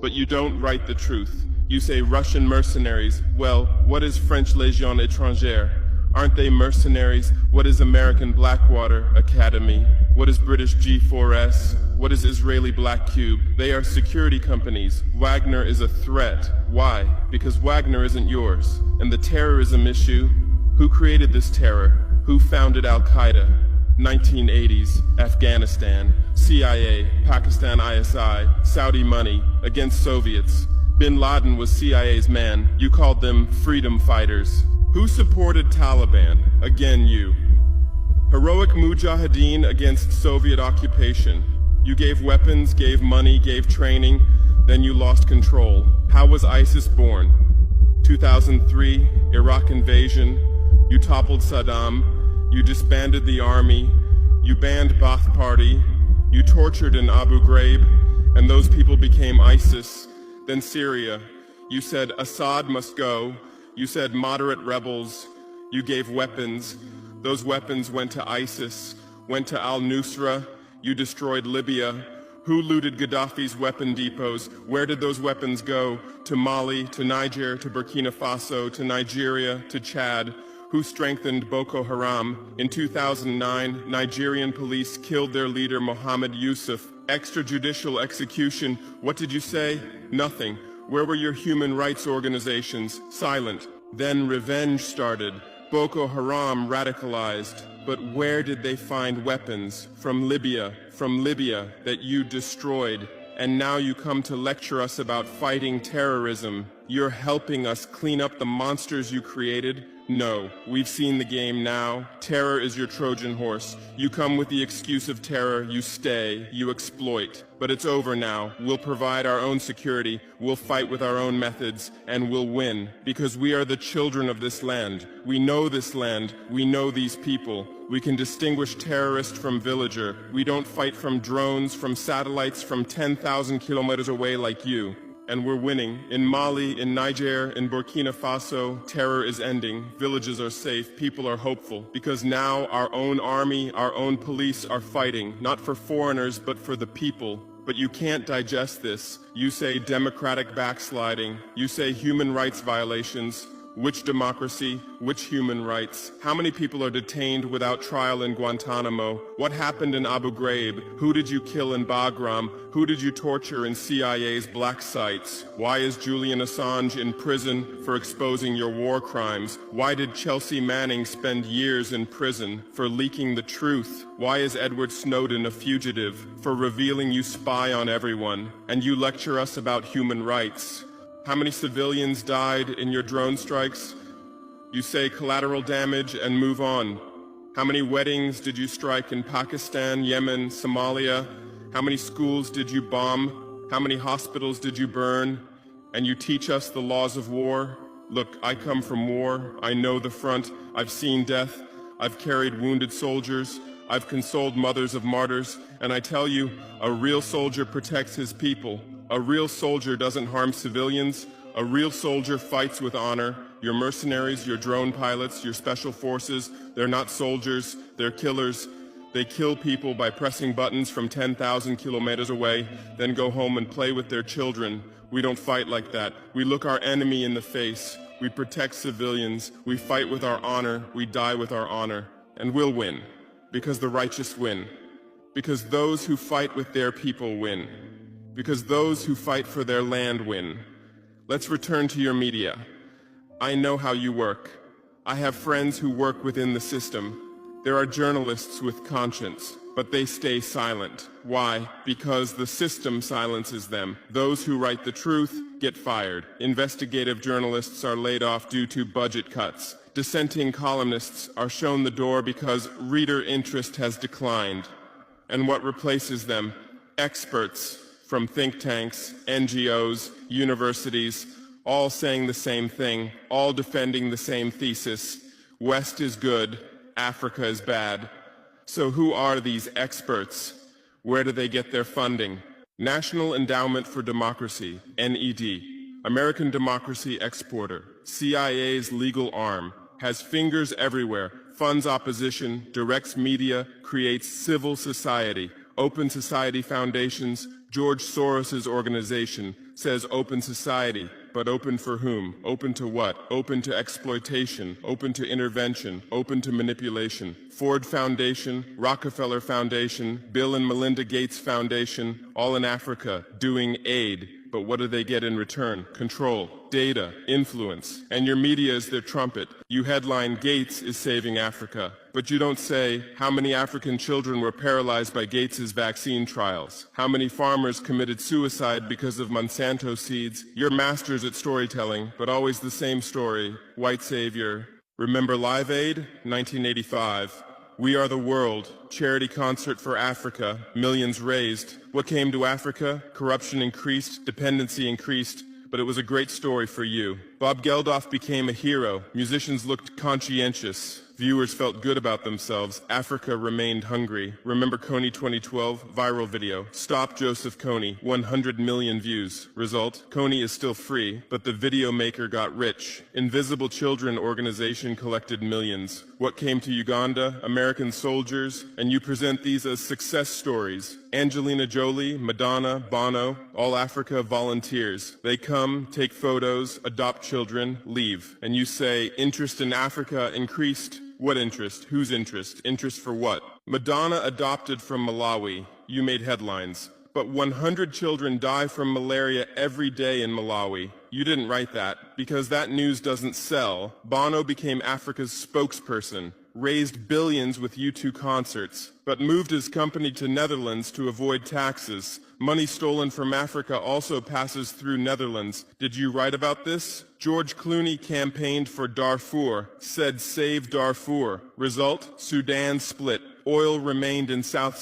but you don't write the truth. You say Russian mercenaries. Well, what is French Légion Étrangère? Aren't they mercenaries? What is American Blackwater Academy? What is British G4S? What is Israeli Black Cube? They are security companies. Wagner is a threat. Why? Because Wagner isn't yours. And the terrorism issue? Who created this terror? Who founded Al-Qaeda? 1980s, Afghanistan, CIA, Pakistan ISI, Saudi money, against Soviets. Bin Laden was CIA's man. You called them freedom fighters. Who supported Taliban? Again you. Heroic mujahideen against Soviet occupation. You gave weapons, gave money, gave training, then you lost control. How was ISIS born? 2003, Iraq invasion. You toppled Saddam. You disbanded the army. You banned Ba'ath Party. You tortured in Abu Ghraib, and those people became ISIS. Then Syria. You said Assad must go. You said moderate rebels. You gave weapons. Those weapons went to ISIS, went to al-Nusra. You destroyed Libya. Who looted Gaddafi's weapon depots? Where did those weapons go? To Mali, to Niger, to Burkina Faso, to Nigeria, to Chad. Who strengthened Boko Haram? In 2009, Nigerian police killed their leader Mohammed Yusuf. Extrajudicial execution. What did you say? Nothing. Where were your human rights organizations? Silent. Then revenge started. Boko Haram radicalized. But where did they find weapons? From Libya that you destroyed. And now you come to lecture us about fighting terrorism. You're helping us clean up the monsters you created? No, we've seen the game now. Terror is your Trojan horse. You come with the excuse of terror, you stay, you exploit. But it's over now. We'll provide our own security, we'll fight with our own methods, and we'll win. Because we are the children of this land. We know this land, we know these people. We can distinguish terrorist from villager. We don't fight from drones, from satellites, from 10,000 kilometers away like you. And we're winning. In Mali, in Niger, in Burkina Faso, terror is ending. Villages are safe. People are hopeful. Because now our own army, our own police are fighting, not for foreigners, but for the people. But you can't digest this. You say democratic backsliding. You say human rights violations. Which democracy? Which human rights? How many people are detained without trial in Guantanamo? What happened in Abu Ghraib? Who did you kill in Bagram? Who did you torture in CIA's black sites? Why is Julian Assange in prison for exposing your war crimes? Why did Chelsea Manning spend years in prison for leaking the truth? Why is Edward Snowden a fugitive for revealing you spy on everyone? And you lecture us about human rights. How many civilians died in your drone strikes? You say collateral damage and move on. How many weddings did you strike in Pakistan, Yemen, Somalia? How many schools did you bomb? How many hospitals did you burn? And you teach us the laws of war? Look, I come from war. I know the front. I've seen death. I've carried wounded soldiers. I've consoled mothers of martyrs. And I tell you, a real soldier protects his people. A real soldier doesn't harm civilians. A real soldier fights with honor. Your mercenaries, your drone pilots, your special forces, they're not soldiers, they're killers. They kill people by pressing buttons from 10,000 kilometers away, then go home and play with their children. We don't fight like that. We look our enemy in the face. We protect civilians. We fight with our honor. We die with our honor. And we'll win. Because the righteous win. Because those who fight with their people win. Because those who fight for their land win. Let's return to your media. I know how you work. I have friends who work within the system. There are journalists with conscience, but they stay silent. Why? Because the system silences them. Those who write the truth get fired. Investigative journalists are laid off due to budget cuts. Dissenting columnists are shown the door because reader interest has declined. And what replaces them? Experts from think tanks, NGOs, universities, all saying the same thing, all defending the same thesis. West is good, Africa is bad. So who are these experts? Where do they get their funding? National Endowment for Democracy, NED, American Democracy Exporter, CIA's legal arm, has fingers everywhere, funds opposition, directs media, creates civil society. Open Society Foundations, George Soros's organization, says open society, but open for whom? Open to what? Open to exploitation, open to intervention, open to manipulation. Ford Foundation, Rockefeller Foundation, Bill and Melinda Gates Foundation, all in Africa, doing aid. But what do they get in return? Control, data, influence. And your media is their trumpet. You headline, Gates is saving Africa. But you don't say, how many African children were paralyzed by Gates's vaccine trials? How many farmers committed suicide because of Monsanto seeds? You're masters at storytelling, but always the same story. White savior. Remember Live Aid? 1985. We Are the World, charity concert for Africa, millions raised. What came to Africa? Corruption increased, dependency increased, but it was a great story for you. Bob Geldof became a hero. Musicians looked conscientious. Viewers felt good about themselves. Africa remained hungry. Remember Kony 2012? Viral video. Stop Joseph Kony. 100 million views. Result? Kony is still free, but the video maker got rich. Invisible Children organization collected millions. What came to Uganda? American soldiers. And you present these as success stories. Angelina Jolie, Madonna, Bono, all Africa volunteers. They come, take photos, adopt children, leave. And you say, interest in Africa increased. What interest? Whose interest? Interest for what? Madonna adopted from Malawi. You made headlines. But 100 children die from malaria every day in Malawi. You didn't write that, because that news doesn't sell. Bono became Africa's spokesperson, raised billions with U2 concerts, but moved his company to Netherlands to avoid taxes. Money stolen from Africa also passes through Netherlands. Did you write about this? George Clooney campaigned for Darfur, said save Darfur. Result? Sudan split. Oil remained in South